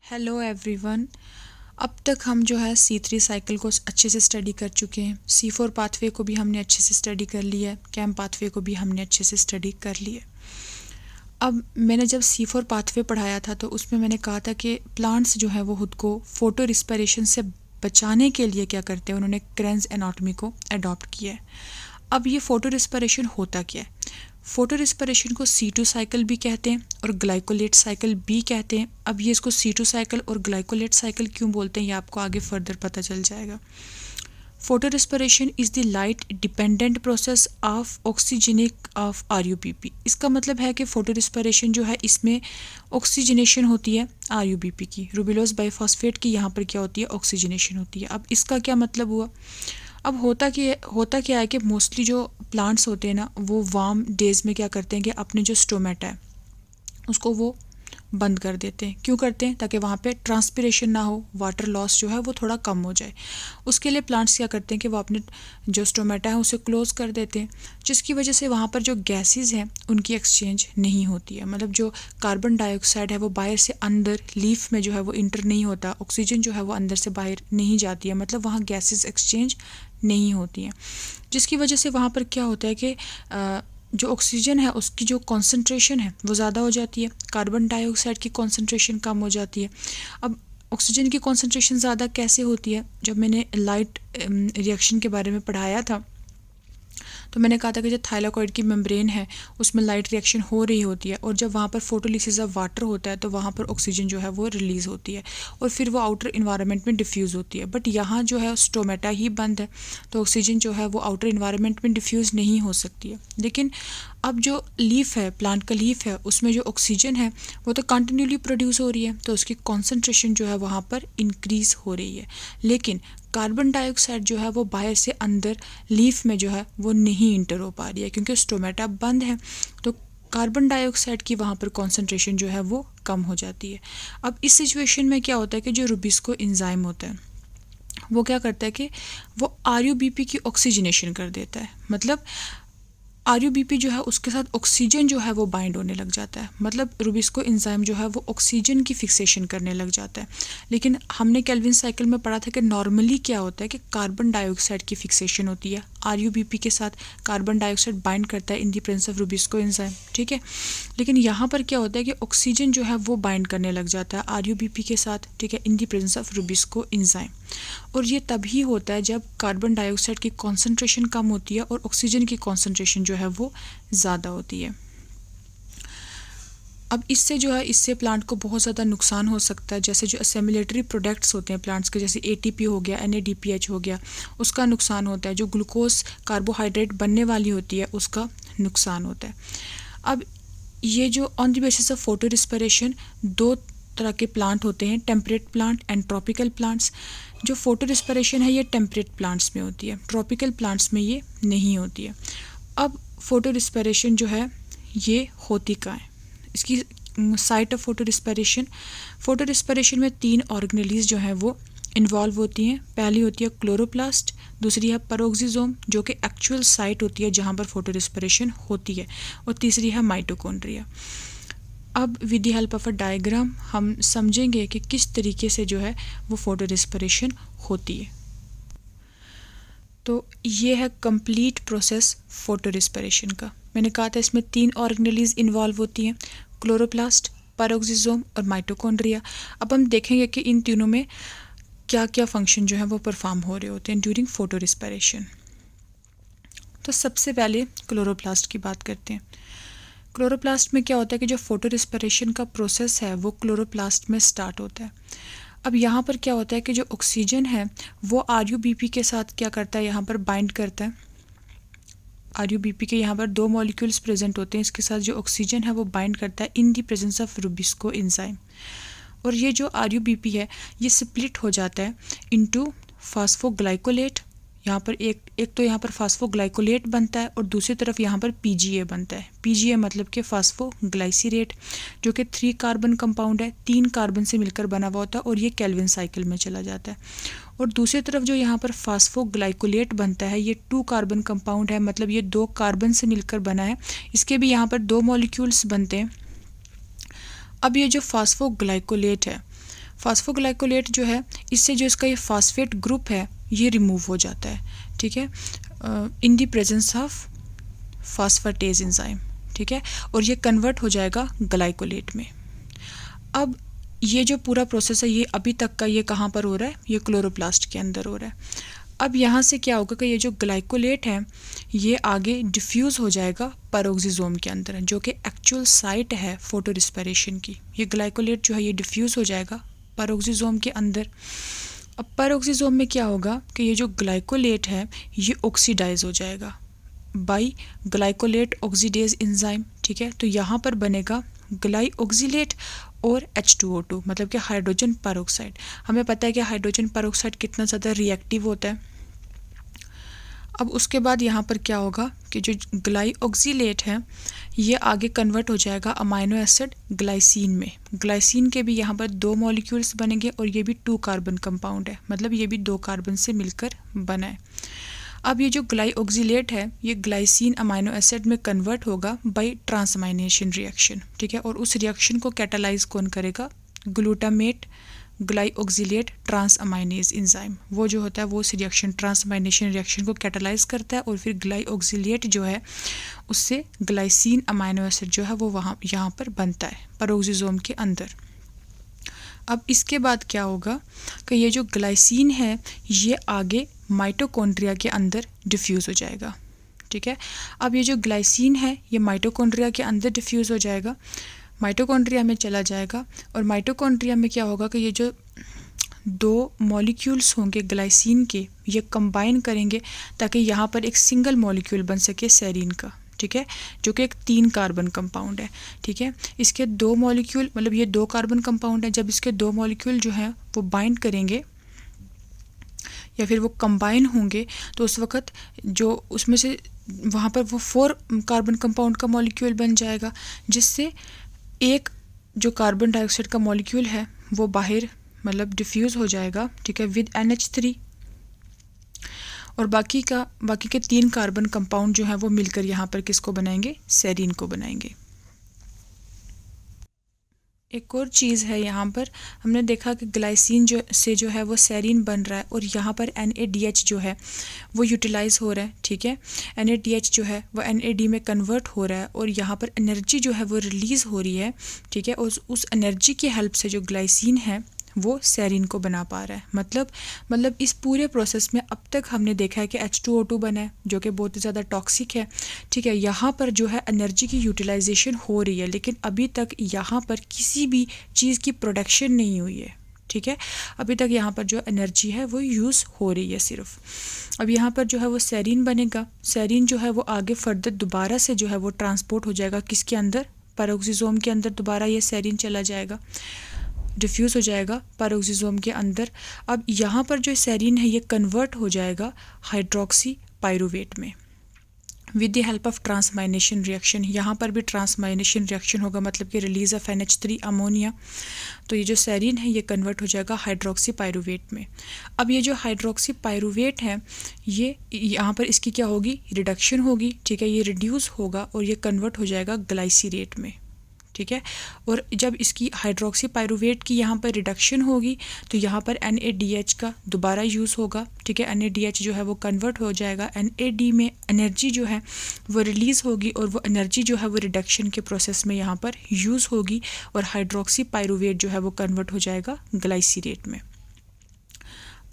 Hello everyone. अब तक हम जो है C3 साइकिल को अच्छे से स्टडी कर चुके हैं। C4 पाथवे को भी हमने अच्छे से स्टडी कर लिया है। कैम पाथवे को भी हमने अच्छे से स्टडी कर लिया है। अब मैंने जब C4 पाथवे पढ़ाया था तो उसमें मैंने कहा था कि प्लांट्स जो है वो खुद को फोटो रिस्पिरेशन से बचाने के लिए क्या करते हैं, उन्होंने क्रेन्स एनाटॉमी को अडॉप्ट किया है। अब ये फोटो रिस्पिरेशन होता क्या है? फोटो रिस्पिरेशन को C2 साइकिल भी कहते हैं और ग्लाइकोलेट साइकिल भी कहते हैं। अब ये इसको C2 साइकिल और ग्लाइकोलेट साइकिल क्यों बोलते हैं, ये आपको आगे फर्दर पता चल जाएगा। Photo respiration is the light dependent process of oxygenic of RUBP। इसका मतलब है कि फोटो रिस्पिरेशन जो है इसमें ऑक्सीजनेशन होती है RUBP की, रूबिलोज बाइफॉस्फेट की। यहाँ पर क्या होती है? ऑक्सीजनेशन होती है। अब इसका क्या मतलब हुआ? अब होता क्या है कि मोस्टली जो प्लांट्स होते हैं ना, वो वार्म डेज में क्या करते हैं कि अपने जो स्टोमेटा है उसको वो बंद कर देते हैं। क्यों करते हैं? ताकि वहाँ पे ट्रांसपिरेशन ना हो, वाटर लॉस जो है वो थोड़ा कम हो जाए। उसके लिए प्लांट्स क्या करते हैं कि वो अपने जो स्टोमेटा है उसे क्लोज कर देते हैं, जिसकी वजह से वहाँ पर जो गैसेस हैं उनकी एक्सचेंज नहीं होती है। मतलब जो कार्बन डाइऑक्साइड है वो बाहर से अंदर लीफ में जो है वो इंटर नहीं होता, ऑक्सीजन जो है वो अंदर से बाहर नहीं जाती है, मतलब वहाँ गैसेस एक्सचेंज नहीं होती हैं। जिसकी वजह से वहाँ पर क्या होता है कि जो ऑक्सीजन है उसकी जो कॉन्सेंट्रेशन है वो ज़्यादा हो जाती है, कार्बन डाइऑक्साइड की कॉन्सेंट्रेशन कम हो जाती है। अब ऑक्सीजन की कॉन्सेंट्रेशन ज़्यादा कैसे होती है? जब मैंने लाइट रिएक्शन के बारे में पढ़ाया था तो मैंने कहा था कि जो थाइलाकॉइड की मेम्ब्रेन है उसमें लाइट रिएक्शन हो रही होती है, और जब वहाँ पर फोटोलिसिस ऑफ वाटर होता है तो वहाँ पर ऑक्सीजन जो है वो रिलीज़ होती है और फिर वो आउटर इन्वायरमेंट में डिफ्यूज़ होती है। बट यहाँ जो है स्टोमेटा ही बंद है तो ऑक्सीजन जो है वो आउटर इन्वायरमेंट में डिफ्यूज़ नहीं हो सकती है। लेकिन अब जो लीफ है, प्लांट का लीफ है, उसमें जो ऑक्सीजन है वो तो कंटिन्यूली प्रोड्यूस हो रही है, तो उसकी कॉन्सेंट्रेशन जो है वहाँ पर इंक्रीज़ हो रही है। लेकिन कार्बन डाइऑक्साइड जो है वो बाहर से अंदर लीफ में जो है वो नहीं इंटर हो पा रही है, क्योंकि स्टोमेटा बंद है तो कार्बन डाइऑक्साइड की वहाँ पर कॉन्सेंट्रेशन जो है वो कम हो जाती है। अब इस सिचुएशन में क्या होता है कि जो रुबिस्को एंजाइम होता है वो क्या करता है कि वो RUBP की ऑक्सीजनेशन कर देता है। मतलब RUBP जो है उसके साथ ऑक्सीजन जो है वो बाइंड होने लग जाता है, मतलब रुबिस्को एंजाइम जो है वो ऑक्सीजन की फिक्सेशन करने लग जाता है। लेकिन हमने केल्विन साइकिल में पढ़ा था कि नॉर्मली क्या होता है कि कार्बन डाइऑक्साइड की फिक्सेशन होती है, RUBP के साथ कार्बन डाइऑक्साइड बाइंड करता है in the presence of Rubisco enzyme, ठीक है। लेकिन यहाँ पर क्या होता है कि ऑक्सीजन जो है वो बाइंड करने लग जाता है RUBP के साथ, ठीक है, in the presence of Rubisco enzyme. और ये तभी होता है जब कार्बन डाइऑक्साइड की कॉन्सेंट्रेशन कम होती है और ऑक्सीजन की कॉन्सेंट्रेशन जो है वो ज़्यादा होती है। अब इससे प्लांट को बहुत ज़्यादा नुकसान हो सकता है। जैसे जो असेमिलेटरी प्रोडक्ट्स होते हैं प्लांट्स के, जैसे ATP हो गया, NADPH हो गया, उसका नुकसान होता है। जो ग्लूकोज कार्बोहाइड्रेट बनने वाली होती है उसका नुकसान होता है। अब ये जो on the basis of photo respiration दो तरह के प्लांट होते हैं, temperate plant and tropical plants. जो फोटो रिस्पिरेशन है ये टेम्परेट प्लांट्स में होती है, ट्रॉपिकल प्लांट्स में ये नहीं होती है। अब फोटो रिस्पिरेशन जो है ये होती कहाँ है? इसकी साइट ऑफ फोटो रिस्पिरेशन में 3 ऑर्गेनेलीज जो हैं वो इन्वॉल्व होती हैं। पहली होती है क्लोरोप्लास्ट, दूसरी है पेरोक्सिसोम जो कि एक्चुअल साइट होती है जहाँ पर फोटो रिस्पिरेशन होती है, और तीसरी है माइटोकॉन्ड्रिया। अब with the help of a diagram हम समझेंगे कि किस तरीके से जो है वो फोटो रिस्पिरेशन होती है। तो ये है कंप्लीट प्रोसेस फोटो रिस्पिरेशन का। मैंने कहा था इसमें 3 ऑर्गेनेलीज इन्वॉल्व होती हैं, क्लोरोप्लास्ट, पेरोक्सिसोम और माइटोकॉन्ड्रिया। अब हम देखेंगे कि इन तीनों में क्या क्या फंक्शन जो है वो परफॉर्म हो रहे होते हैं ड्यूरिंग फोटो रिस्पिरेशन। तो सबसे पहले क्लोरोप्लास्ट की बात करते हैं। क्लोरोप्लास्ट में क्या होता है कि जो फोटो रिस्पिरेशन का प्रोसेस है वो क्लोरोप्लास्ट में स्टार्ट होता है। अब यहाँ पर क्या होता है कि जो ऑक्सीजन है वो RUBP के साथ क्या करता है, यहाँ पर बाइंड करता है। RUBP के यहाँ पर 2 मॉलिक्यूल्स प्रेजेंट होते हैं, इसके साथ जो ऑक्सीजन है वो बाइंड करता है in the presence of Rubisco enzyme. और ये जो RUBP है ये स्प्लिट हो जाता है इनटू फास्फोग्लाइकोलेट। यहाँ पर एक तो यहाँ पर फास्फोग्लाइकोलेट बनता है और दूसरी तरफ यहाँ पर PGA बनता है। PGA मतलब कि फास्फोग्लाइसीरेट, जो कि 3 कार्बन कंपाउंड है, 3 कार्बन से मिलकर बना हुआ होता है और ये केल्विन साइकिल में चला जाता है। और दूसरी तरफ जो यहाँ पर फास्फोग्लाइकोलेट बनता है ये 2 कार्बन कंपाउंड है, मतलब ये 2 कार्बन से मिलकर बना है। इसके भी यहाँ पर 2 मॉलिक्यूल्स बनते हैं। अब ये जो फास्फोग्लाइकोलेट है, फास्फोग्लाइकोलेट जो है, इससे जो इसका ये फास्फेट ग्रुप है ये रिमूव हो जाता है, ठीक है, in the presence of phosphatase enzyme, ठीक है, और ये कन्वर्ट हो जाएगा ग्लाइकोलेट में। अब ये जो पूरा प्रोसेस है ये अभी तक का ये कहाँ पर हो रहा है, ये क्लोरोप्लास्ट के अंदर हो रहा है। अब यहाँ से क्या होगा कि ये जो ग्लाइकोलेट है ये आगे डिफ्यूज़ हो जाएगा पैरोक्सिसोम के अंदर, जो कि एक्चुअल साइट है फोटो रिस्पिरेशन की। ये ग्लाइकोलेट जो है ये डिफ्यूज़ हो जाएगा पैरोक्सिसोम के अंदर। अब पैरोक्सिसोम में क्या होगा कि ये जो ग्लाइकोलेट है ये ऑक्सीडाइज हो जाएगा बाय ग्लाइकोलेट ऑक्सीडेज एंजाइम, ठीक है। तो यहाँ पर बनेगा ग्लाइऑक्सिलेट और H2O2, मतलब कि हाइड्रोजन पेरोक्साइड। हमें पता है कि हाइड्रोजन पेरोक्साइड कितना ज़्यादा रिएक्टिव होता है। अब उसके बाद यहाँ पर क्या होगा कि जो ग्लाइऑक्सिलेट है ये आगे कन्वर्ट हो जाएगा अमाइनो एसिड ग्लाइसिन में। ग्लाइसिन के भी यहाँ पर 2 मॉलिक्यूल्स बनेंगे और ये भी 2 कार्बन कंपाउंड है, मतलब ये भी 2 कार्बन से मिलकर बना है। अब ये जो ग्लाइऑक्सिलेट है ये ग्लाइसिन अमाइनो एसिड में कन्वर्ट होगा बाय ट्रांसअमाइनेशन रिएक्शन, ठीक है, और उस रिएक्शन को कैटालाइज कौन करेगा, ग्लूटामेट ग्लाइऑक्सिलेट ट्रांसअमाइनेज एंजाइम। वो जो होता है वो उस रिएक्शन ट्रांसअमाइनेशन रिएक्शन को कैटालाइज करता है और फिर ग्लाइऑक्सिलेट जो है उससे ग्लाइसिन अमाइनो एसिड जो है वो वहाँ यहाँ पर बनता है पैरोक्सिसोम के अंदर। अब इसके बाद क्या होगा कि ये जो ग्लाइसिन है ये आगे माइटोकॉन्ड्रिया के अंदर डिफ्यूज़ हो जाएगा, ठीक है। अब ये जो ग्लाइसिन है ये माइटोकॉन्ड्रिया के अंदर डिफ्यूज़ हो जाएगा, माइटोकॉन्ड्रिया में चला जाएगा और माइटोकॉन्ड्रिया में क्या होगा कि ये जो 2 मॉलिक्यूल्स होंगे ग्लाइसिन के ये कंबाइन करेंगे ताकि यहाँ पर एक सिंगल मॉलिक्यूल बन सके सेरीन का, ठीक है, जो कि एक 3 कार्बन कंपाउंड है, ठीक है। इसके 2 मॉलिक्यूल, मतलब ये 2 कार्बन कंपाउंड है, जब इसके 2 मॉलिक्यूल जो हैं वो बाइंड करेंगे या फिर वो कंबाइन होंगे तो उस वक़्त जो उसमें से वहाँ पर वो 4 कार्बन कंपाउंड का मॉलिक्यूल बन जाएगा, जिससे एक जो कार्बन डाइऑक्साइड का मॉलिक्यूल है वो बाहर मतलब डिफ्यूज़ हो जाएगा, ठीक है, विद NH3, और बाकी के 3 कार्बन कंपाउंड जो हैं वो मिलकर यहाँ पर किसको बनाएंगे, सेरीन को बनाएंगे। एक और चीज़ है, यहाँ पर हमने देखा कि ग्लाइसिन जो है वो सेरीन बन रहा है और यहाँ पर NADH जो है वो यूटिलाइज़ हो रहा है, ठीक है। NADH जो है वो NAD में कन्वर्ट हो रहा है और यहाँ पर एनर्जी जो है वो रिलीज़ हो रही है, ठीक है, और उस एनर्जी की हेल्प से जो ग्लाइसिन है वो सेरीन को बना पा रहा है। मतलब इस पूरे प्रोसेस में अब तक हमने देखा है कि H2O2 बना है जो कि बहुत ही ज़्यादा टॉक्सिक है, ठीक है। यहाँ पर जो है एनर्जी की यूटिलाइजेशन हो रही है, लेकिन अभी तक यहाँ पर किसी भी चीज़ की प्रोडक्शन नहीं हुई है, ठीक है। अभी तक यहाँ पर जो एनर्जी है वो यूज़ हो रही है सिर्फ। अब यहाँ पर जो है वो सेरीन बनेगा, सेरीन जो है वो आगे फर्दर दोबारा से जो है वो ट्रांसपोर्ट हो जाएगा किसके अंदर, पैरोक्सिसोम के अंदर दोबारा ये सेरीन चला जाएगा, डिफ्यूज़ हो जाएगा पैरोक्सिसोम के अंदर। अब यहाँ पर जो सेरीन है ये कन्वर्ट हो जाएगा हाइड्रोक्सी पाइरूवेट में with the help of transamination reaction. यहाँ पर भी ट्रांसमाइनेशन रिएक्शन होगा, मतलब कि रिलीज ऑफ NH3 अमोनिया। तो ये जो सेरीन है ये कन्वर्ट हो जाएगा हाइड्रोक्सी पाइरूवेट में। अब ये जो हाइड्रोक्सी पाइरूवेट है ये यहाँ पर इसकी क्या होगी, रिडक्शन होगी, ठीक है, ये रिड्यूस होगा और ये कन्वर्ट हो जाएगा ग्लाइसीरेट में, ठीक है। और जब इसकी हाइड्रोक्सी पाइरूवेट की यहाँ पर रिडक्शन होगी तो यहाँ पर NADH का दोबारा यूज़ होगा, ठीक है। NADH जो है वो कन्वर्ट हो जाएगा, NAD में एनर्जी जो है वो रिलीज़ होगी और वो एनर्जी जो है वो रिडक्शन के प्रोसेस में यहाँ पर यूज़ होगी और हाइड्रोक्सी पाइरूवेट जो है वो कन्वर्ट हो जाएगा ग्लाइसीरेट में।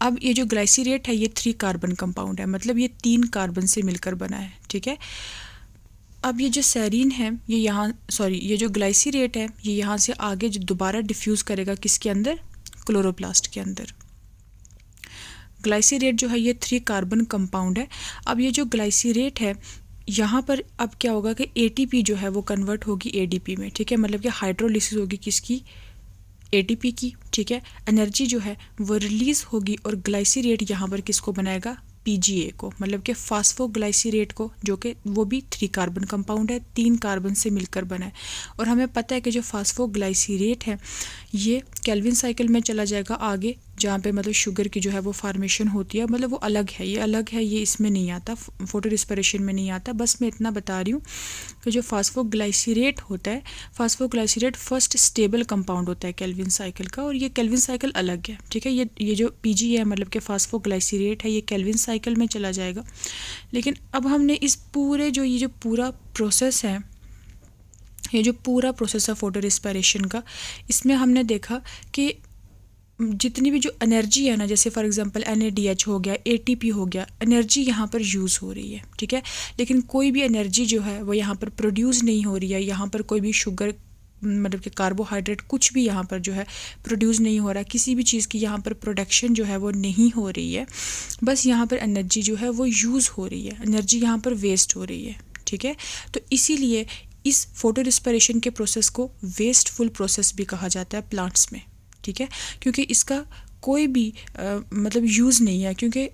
अब ये जो ग्लाइसीरेट है ये 3 कार्बन कंपाउंड है, मतलब ये 3 कार्बन से मिलकर बना है, ठीक है। अब ये जो सेरीन है ये जो ग्लाइसीरेट है ये यहाँ से आगे जो दोबारा डिफ्यूज़ करेगा किसके अंदर, क्लोरोप्लास्ट के अंदर। ग्लाइसीरेट जो है ये 3 कार्बन कंपाउंड है। अब ये जो ग्लाइसीरेट है यहाँ पर अब क्या होगा कि ATP जो है वो कन्वर्ट होगी ADP में, ठीक है, मतलब कि हाइड्रोलिसिस होगी किसकी, ATP की, ठीक है। एनर्जी जो है वो रिलीज़ होगी और ग्लाइसीरेट यहाँ पर किसको बनाएगा, PGA को, मतलब कि फास्फोग्लाइसीरेट को, जो कि वो भी 3 कार्बन कंपाउंड है, 3 कार्बन से मिलकर बना है। और हमें पता है कि जो फास्फोग्लाइसीरेट है ये केल्विन साइकिल में चला जाएगा आगे, जहाँ पे मतलब शुगर की जो है वो फार्मेशन होती है, मतलब वो अलग है, ये अलग है, ये इसमें नहीं आता, फोटो रिस्पिरेशन में नहीं आता। बस मैं इतना बता रही हूँ कि जो फास्फोग्लाइसिरेट होता है, फास्फोग्लाइसिरेट फर्स्ट स्टेबल कंपाउंड होता है केल्विन साइकिल का, और ये केल्विन साइकिल अलग है, ठीक है। ये जो पीजी है मतलब कि फास्फोग्लाइसिरेट है, ये केल्विन साइकिल में चला जाएगा। लेकिन अब हमने इस पूरे ये जो पूरा प्रोसेस है, ये जो पूरा प्रोसेस है फोटो रिस्पिरेशन का, इसमें हमने देखा कि जितनी भी जो एनर्जी है ना, जैसे फॉर एग्जांपल NADH हो गया, ATP हो गया, एनर्जी यहाँ पर यूज़ हो रही है, ठीक है। लेकिन कोई भी एनर्जी जो है वो यहाँ पर प्रोड्यूस नहीं हो रही है, यहाँ पर कोई भी शुगर मतलब कि कार्बोहाइड्रेट कुछ भी यहाँ पर जो है प्रोड्यूस नहीं हो रहा, किसी भी चीज़ की यहाँ पर प्रोडक्शन जो है वो नहीं हो रही है। बस यहाँ पर एनर्जी जो है वो यूज़ हो रही है, एनर्जी यहाँ पर वेस्ट हो रही है, ठीक है। तो इसीलिए इस फोटो रिस्पिरेशन के प्रोसेस को वेस्टफुल प्रोसेस भी कहा जाता है प्लांट्स में, ठीक है, क्योंकि इसका कोई भी मतलब यूज़ नहीं है, क्योंकि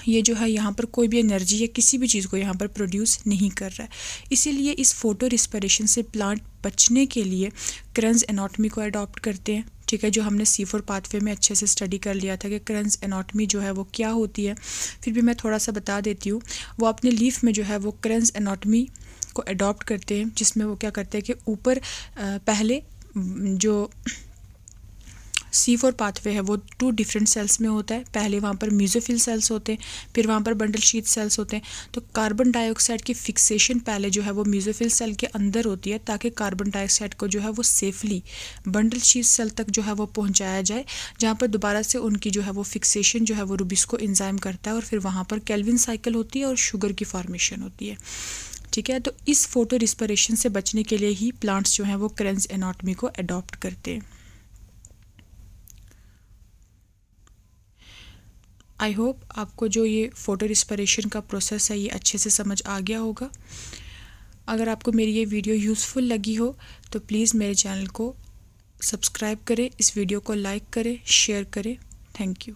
ये जो है यहाँ पर कोई भी एनर्जी या किसी भी चीज़ को यहाँ पर प्रोड्यूस नहीं कर रहा है। इसीलिए इस फोटो रिस्पिरेशन से प्लांट बचने के लिए क्रन्स एनाटॉमी को अडॉप्ट करते हैं, ठीक है, जो हमने C4 पाथवे में अच्छे से स्टडी कर लिया था कि क्रन्स एनाटॉमी जो है वो क्या होती है। फिर भी मैं थोड़ा सा बता देती हूँ। वो अपने लीफ में जो है वो क्रन्स एनाटॉमी को अडॉप्ट करते हैं, जिसमें वो क्या करते हैं कि ऊपर पहले जो C4 पाथवे है वो 2 डिफरेंट सेल्स में होता है। पहले वहाँ पर म्यूज़ोफिल सेल्स होते हैं, फिर वहाँ पर बंडल शीथ सेल्स होते हैं। तो कार्बन डाइऑक्साइड की फिक्सेशन पहले जो है वो म्यूज़ोफिल सेल के अंदर होती है, ताकि कार्बन डाइऑक्साइड को जो है वो सेफली बंडल शीथ सेल तक जो है वो पहुँचाया जाए, जहाँ पर दोबारा से उनकी जो है वो फिक्सेशन जो है वो रुबिस्को एंजाइम करता है, और फिर वहाँ पर केल्विन साइकिल होती है और शुगर की फॉर्मेशन होती है, ठीक है। तो इस फोटो रिस्पिरेशन से बचने के लिए ही प्लांट्स जो हैं वो क्रन्स एनाटॉमी को अडॉप्ट करते हैं। आई होप आपको जो ये फ़ोटो रिस्पिरेशन का प्रोसेस है ये अच्छे से समझ आ गया होगा। अगर आपको मेरी ये वीडियो यूज़फुल लगी हो तो प्लीज़ मेरे चैनल को सब्सक्राइब करें, इस वीडियो को लाइक करें, शेयर करें। Thank you.